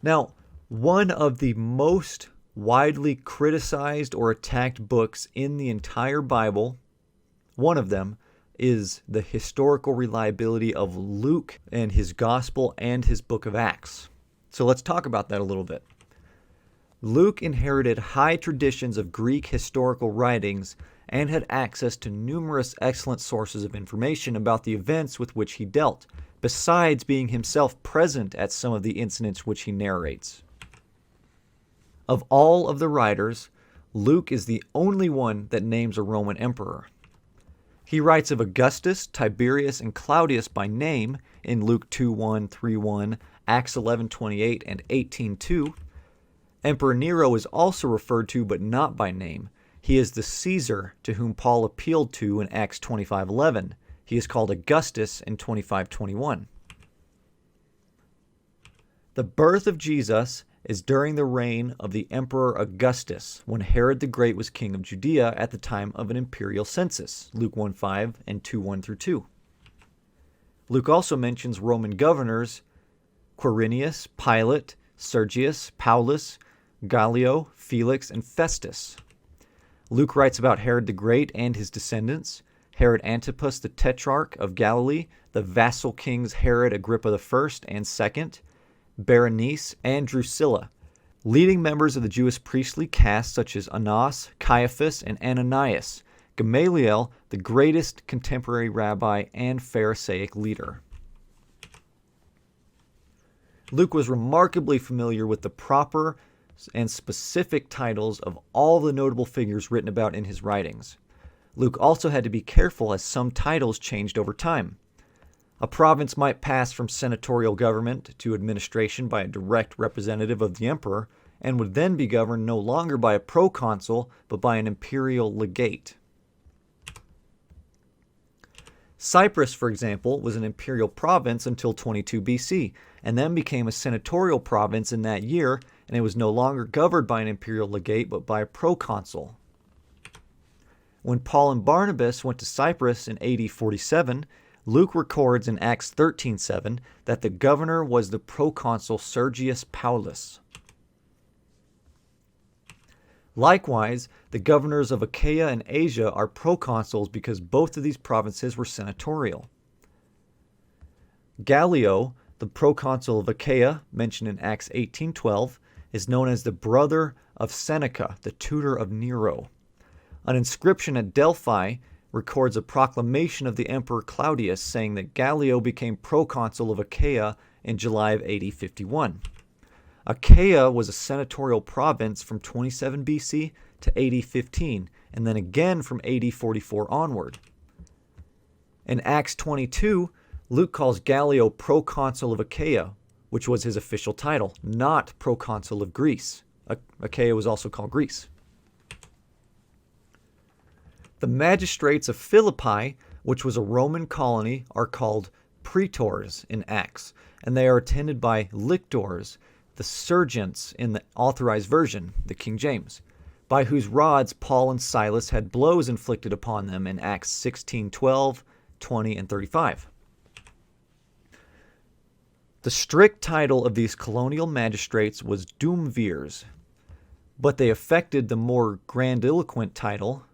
Now, one of the most widely criticized or attacked books in the entire Bible, one of them, is the historical reliability of Luke and his Gospel and his book of Acts. So let's talk about that a little bit. Luke inherited high traditions of Greek historical writings and had access to numerous excellent sources of information about the events with which he dealt, besides being himself present at some of the incidents which he narrates. Of all of the writers, Luke is the only one that names a Roman emperor. He writes of Augustus, Tiberius, and Claudius by name in Luke 2:1, 3:1, Acts 11:28, and 18:2. Emperor Nero is also referred to, but not by name. He is the Caesar to whom Paul appealed to in Acts 25:11. He is called Augustus in 25:21. The birth of Jesus is during the reign of the Emperor Augustus, when Herod the Great was king of Judea at the time of an imperial census, Luke 1:5 and 2:1-2. Luke also mentions Roman governors Quirinius, Pilate, Sergius, Paulus, Gallio, Felix, and Festus. Luke writes about Herod the Great and his descendants, Herod Antipas the Tetrarch of Galilee, the vassal kings Herod Agrippa I and II, Berenice, and Drusilla, leading members of the Jewish priestly caste such as Annas, Caiaphas, and Ananias, Gamaliel, the greatest contemporary rabbi and Pharisaic leader. Luke was remarkably familiar with the proper and specific titles of all the notable figures written about in his writings. Luke also had to be careful as some titles changed over time. A province might pass from senatorial government to administration by a direct representative of the emperor, and would then be governed no longer by a proconsul, but by an imperial legate. Cyprus, for example, was an imperial province until 22 BC, and then became a senatorial province in that year, and it was no longer governed by an imperial legate, but by a proconsul. When Paul and Barnabas went to Cyprus in AD 47, Luke records in Acts 13:7 that the governor was the proconsul Sergius Paulus. Likewise, the governors of Achaia and Asia are proconsuls because both of these provinces were senatorial. Gallio, the proconsul of Achaia, mentioned in Acts 18:12, is known as the brother of Seneca, the tutor of Nero. An inscription at Delphi records a proclamation of the Emperor Claudius saying that Gallio became proconsul of Achaia in July of AD 51. Achaia was a senatorial province from 27 BC to AD 15, and then again from AD 44 onward. In Acts 22, Luke calls Gallio proconsul of Achaia, which was his official title, not proconsul of Greece. Achaia was also called Greece. The magistrates of Philippi, which was a Roman colony, are called praetors in Acts, and they are attended by lictors, the sergeants in the Authorized Version, the King James, by whose rods Paul and Silas had blows inflicted upon them in Acts 16:12, 20, and 35. The strict title of these colonial magistrates was duumvirs, but they affected the more grandiloquent title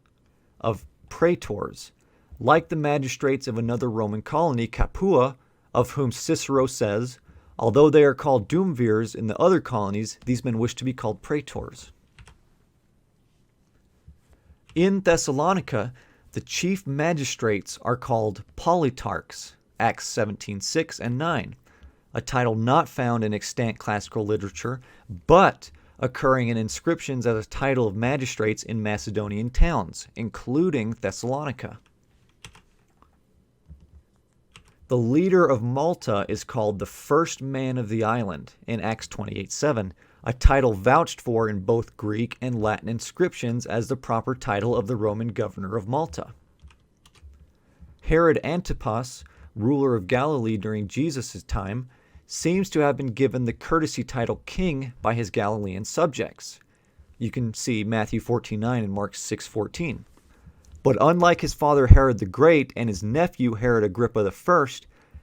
of praetors, like the magistrates of another Roman colony, Capua, of whom Cicero says, although they are called duumvirs in the other colonies, these men wish to be called praetors. In Thessalonica, the chief magistrates are called politarchs, Acts 17:6 and 9, a title not found in extant classical literature, but occurring in inscriptions as a title of magistrates in Macedonian towns, including Thessalonica. The leader of Malta is called the first man of the island in Acts 28:7, a title vouched for in both Greek and Latin inscriptions as the proper title of the Roman governor of Malta. Herod Antipas, ruler of Galilee during Jesus' time, seems to have been given the courtesy title king by his Galilean subjects. You can see Matthew 14:9 and Mark 6:14. But unlike his father Herod the Great and his nephew Herod Agrippa I,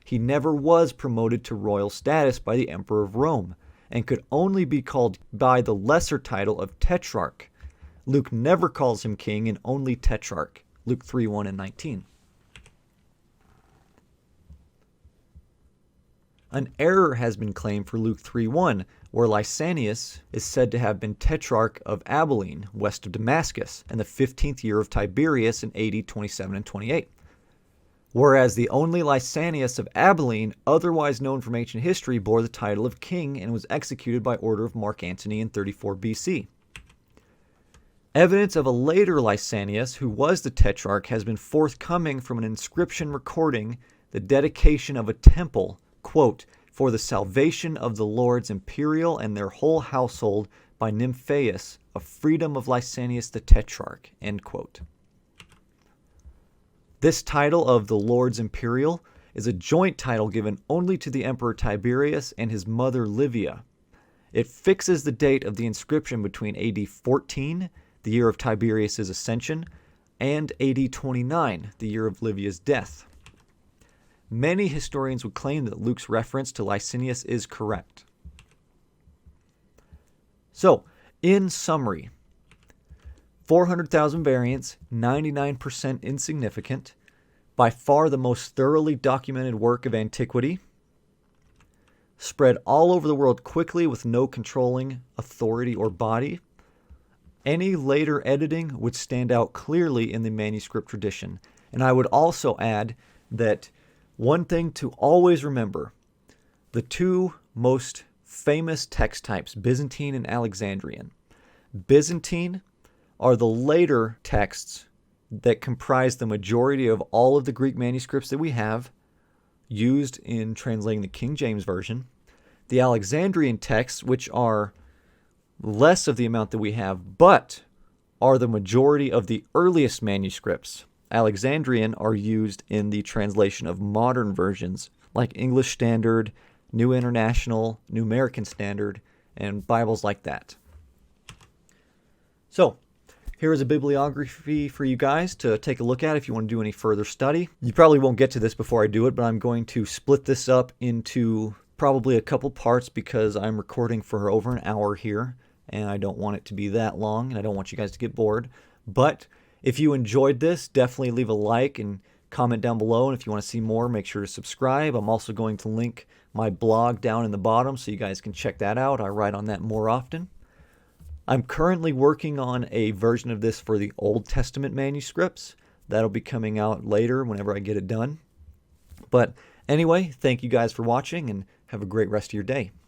he never was promoted to royal status by the emperor of Rome, and could only be called by the lesser title of Tetrarch. Luke never calls him king and only Tetrarch. Luke 3:1 and 19. An error has been claimed for Luke 3:1, where Lysanias is said to have been Tetrarch of Abilene, west of Damascus, in the 15th year of Tiberius in AD 27 and 28. Whereas the only Lysanias of Abilene, otherwise known from ancient history, bore the title of king and was executed by order of Mark Antony in 34 BC. Evidence of a later Lysanias, who was the Tetrarch, has been forthcoming from an inscription recording the dedication of a temple, quote, for the salvation of the lords imperial and their whole household by Nymphaeus, a freedom of Lysanias the Tetrarch, end quote. This title of the lords imperial is a joint title given only to the Emperor Tiberius and his mother Livia. It fixes the date of the inscription between AD 14, the year of Tiberius' ascension, and AD 29, the year of Livia's death. Many historians would claim that Luke's reference to Lysanias is correct. So, in summary, 400,000 variants, 99% insignificant, by far the most thoroughly documented work of antiquity, spread all over the world quickly with no controlling authority or body. Any later editing would stand out clearly in the manuscript tradition. And I would also add that one thing to always remember, the two most famous text types, Byzantine and Alexandrian. Byzantine are the later texts that comprise the majority of all of the Greek manuscripts that we have used in translating the King James Version. The Alexandrian texts, which are less of the amount that we have, but are the majority of the earliest manuscripts. Alexandrian are used in the translation of modern versions like English Standard, New International, New American Standard, and Bibles like that. So, here is a bibliography for you guys to take a look at if you want to do any further study. You probably won't get to this before I do it, but I'm going to split this up into probably a couple parts because I'm recording for over an hour here, and I don't want it to be that long, and I don't want you guys to get bored. But if you enjoyed this, definitely leave a like and comment down below. And if you want to see more, make sure to subscribe. I'm also going to link my blog down in the bottom so you guys can check that out. I write on that more often. I'm currently working on a version of this for the Old Testament manuscripts. That'll be coming out later whenever I get it done. But anyway, thank you guys for watching and have a great rest of your day.